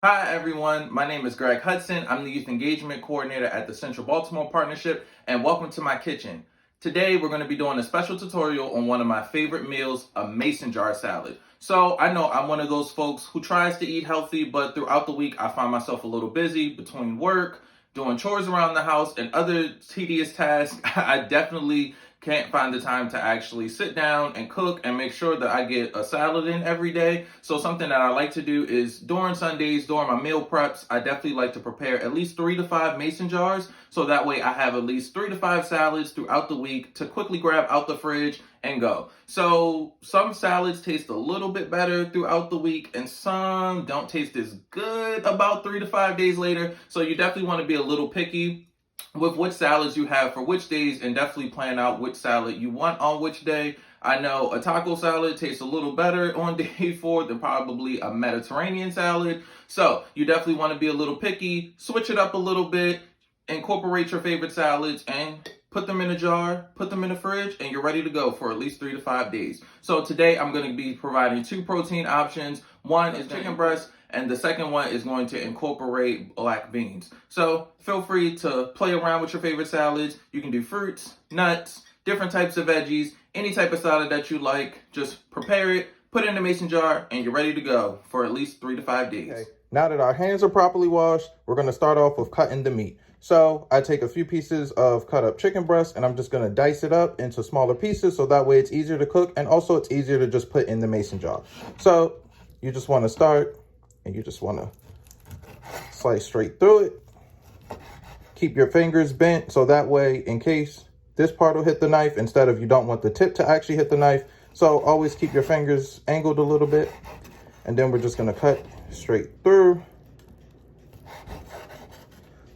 Hi everyone, my name is Greg Hudson. I'm the Youth Engagement Coordinator at the Central Baltimore Partnership, and welcome to my kitchen. Today we're going to be doing a special tutorial on one of my favorite meals, a mason jar salad. So I know I'm one of those folks who tries to eat healthy, but throughout the week I find myself a little busy between work, doing chores around the house, and other tedious tasks. I definitely can't find the time to actually sit down and cook and make sure that I get a salad in every day. So something that I like to do is during Sundays, during my meal preps, I definitely like to prepare at least 3 to 5 mason jars. So that way I have at least 3 to 5 salads throughout the week to quickly grab out the fridge and go. So some salads taste a little bit better throughout the week and some don't taste as good about 3 to 5 days later. So you definitely want to be a little picky with which salads you have for which days and definitely plan out which salad you want on which day. I know a taco salad tastes a little better on day 4 than probably a Mediterranean salad. So you definitely want to be a little picky, switch it up a little bit, incorporate your favorite salads and put them in a jar, put them in the fridge, and you're ready to go for at least 3 to 5 days. So today I'm going to be providing 2 protein options. One is chicken breast, and the second one is going to incorporate black beans. So feel free to play around with your favorite salads. You can do fruits, nuts, different types of veggies, any type of salad that you like. Just prepare it, put it in a mason jar, and you're ready to go for at least 3 to 5 days. Okay. Now that our hands are properly washed, we're going to start off with cutting the meat. So I take a few pieces of cut up chicken breast and I'm just going to dice it up into smaller pieces so that way it's easier to cook and also it's easier to just put in the mason jar. So you just want to start and you just want to slice straight through it. Keep your fingers bent so that way in case this part will hit the knife instead of you don't want the tip to actually hit the knife. So always keep your fingers angled a little bit. And then we're just going to cut straight through.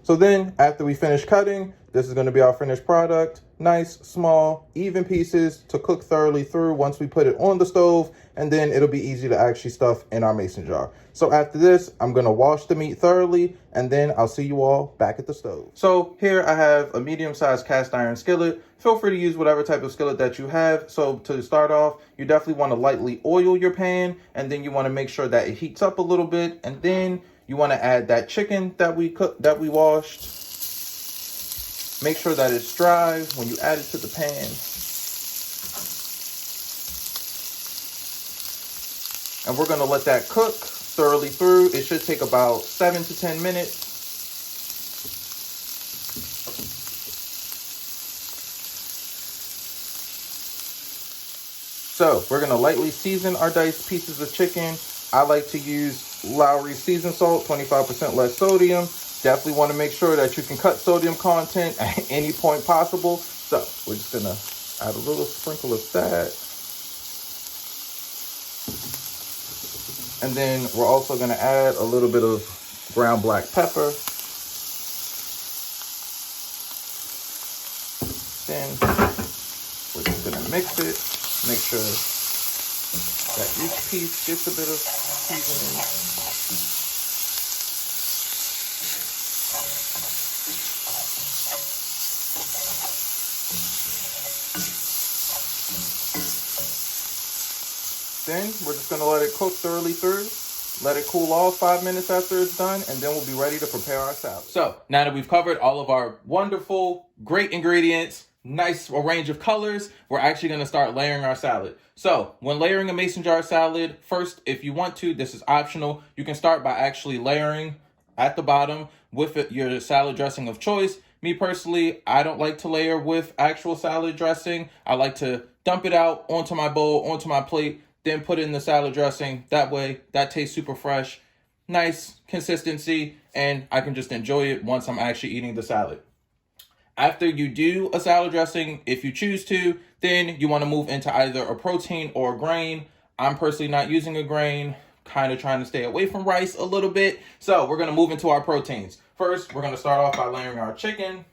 So then after we finish cutting, this is going to be our finished product. Nice, small, even pieces to cook thoroughly through once we put it on the stove, and then it'll be easy to actually stuff in our mason jar. So after this, I'm going to wash the meat thoroughly, and then I'll see you all back at the stove. So here I have a medium-sized cast iron skillet. Feel free to use whatever type of skillet that you have. So to start off, you definitely want to lightly oil your pan, and then you want to make sure that it heats up a little bit, and then you want to add that chicken that we washed. Make sure that it's dry when you add it to the pan. And we're going to let that cook thoroughly through. It should take about 7 to 10 minutes. So we're going to lightly season our diced pieces of chicken. I like to use Lowry seasoned salt, 25% less sodium. Definitely want to make sure that you can cut sodium content at any point possible. So we're just going to add a little sprinkle of that. And then we're also going to add a little bit of ground black pepper. Then we're just going to mix it. Make sure that each piece gets a bit of seasoning. Then we're just going to let it cook thoroughly through. Let it cool off 5 minutes after it's done, and then we'll be ready to prepare our salad. So now that we've covered all of our wonderful, great ingredients, nice range of colors, we're actually going to start layering our salad. So when layering a mason jar salad, first, if you want to, this is optional, you can start by actually layering at the bottom with your salad dressing of choice. Me personally, I don't like to layer with actual salad dressing. I like to dump it out onto my bowl, onto my plate, then put in the salad dressing. That way, that tastes super fresh, nice consistency, and I can just enjoy it once I'm actually eating the salad. After you do a salad dressing, if you choose to, then you want to move into either a protein or a grain. I'm personally not using a grain, kind of trying to stay away from rice a little bit. So we're going to move into our proteins. First, we're going to start off by layering our chicken.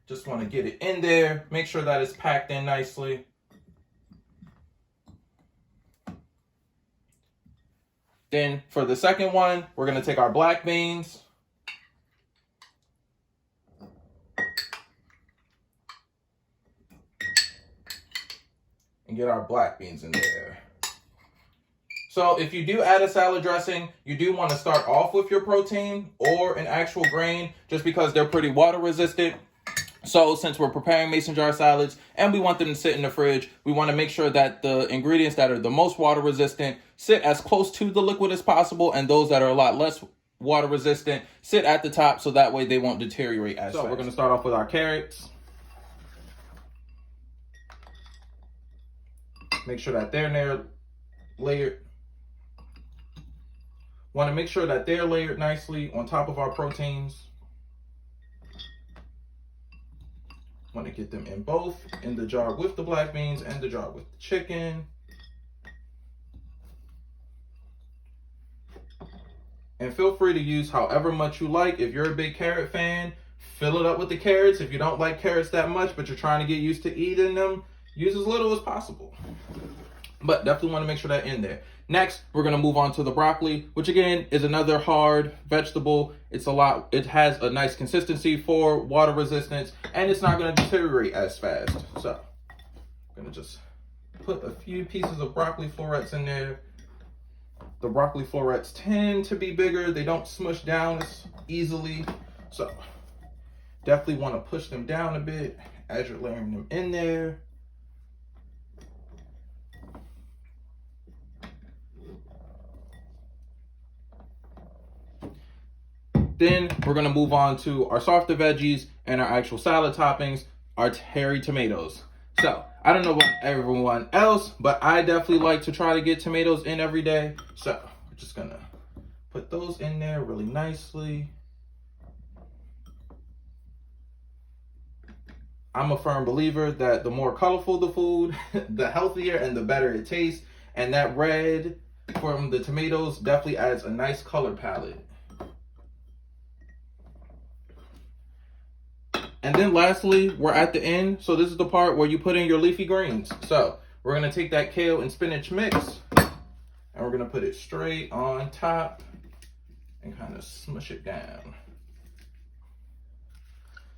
Just want to get it in there. Make sure that it's packed in nicely. Then for the second one, we're going to take our black beans. And get our black beans in there. So if you do add a salad dressing, you do want to start off with your protein or an actual grain, just because they're pretty water resistant. So since we're preparing mason jar salads and we want them to sit in the fridge, we want to make sure that the ingredients that are the most water resistant sit as close to the liquid as possible, and those that are a lot less water resistant sit at the top, so that way they won't deteriorate as fast. So we're going to start off with our carrots. Make sure that they're layered. Want to make sure that they're layered nicely on top of our proteins. Want to get them in both, in the jar with the black beans and the jar with the chicken. And feel free to use however much you like. If you're a big carrot fan, fill it up with the carrots. If you don't like carrots that much, but you're trying to get used to eating them, use as little as possible. But definitely want to make sure that in there. Next, we're going to move on to the broccoli, which again is another hard vegetable. It has a nice consistency for water resistance, and it's not going to deteriorate as fast. So I'm going to just put a few pieces of broccoli florets in there. The broccoli florets tend to be bigger. They don't smush down as easily. So definitely want to push them down a bit as you're layering them in there. Then we're going to move on to our softer veggies and our actual salad toppings, our cherry tomatoes. So I don't know about everyone else, but I definitely like to try to get tomatoes in every day. So we're just going to put those in there really nicely. I'm a firm believer that the more colorful the food, the healthier and the better it tastes. And that red from the tomatoes definitely adds a nice color palette. And then lastly, we're at the end. So this is the part where you put in your leafy greens. So we're going to take that kale and spinach mix, and we're going to put it straight on top and kind of smush it down.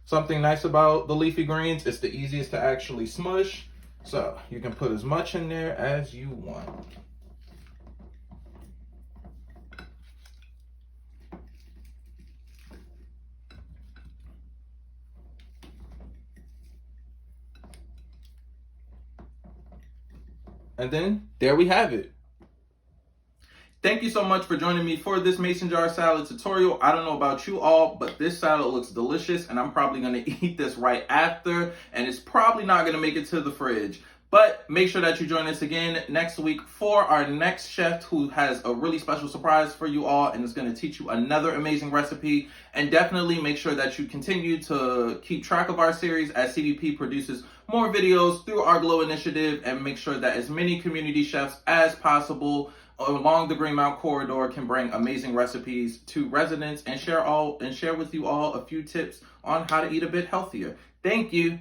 Something nice about the leafy greens, it's the easiest to actually smush. So you can put as much in there as you want. And then there we have it. Thank you so much for joining me for this mason jar salad tutorial. I don't know about you all, but this salad looks delicious, and I'm probably going to eat this right after, and it's probably not going to make it to the fridge. But make sure that you join us again next week for our next chef, who has a really special surprise for you all and is going to teach you another amazing recipe. And definitely make sure that you continue to keep track of our series as CBP produces more videos through our Glow initiative, and make sure that as many community chefs as possible along the Greenmount corridor can bring amazing recipes to residents and share with you all a few tips on how to eat a bit healthier. Thank you.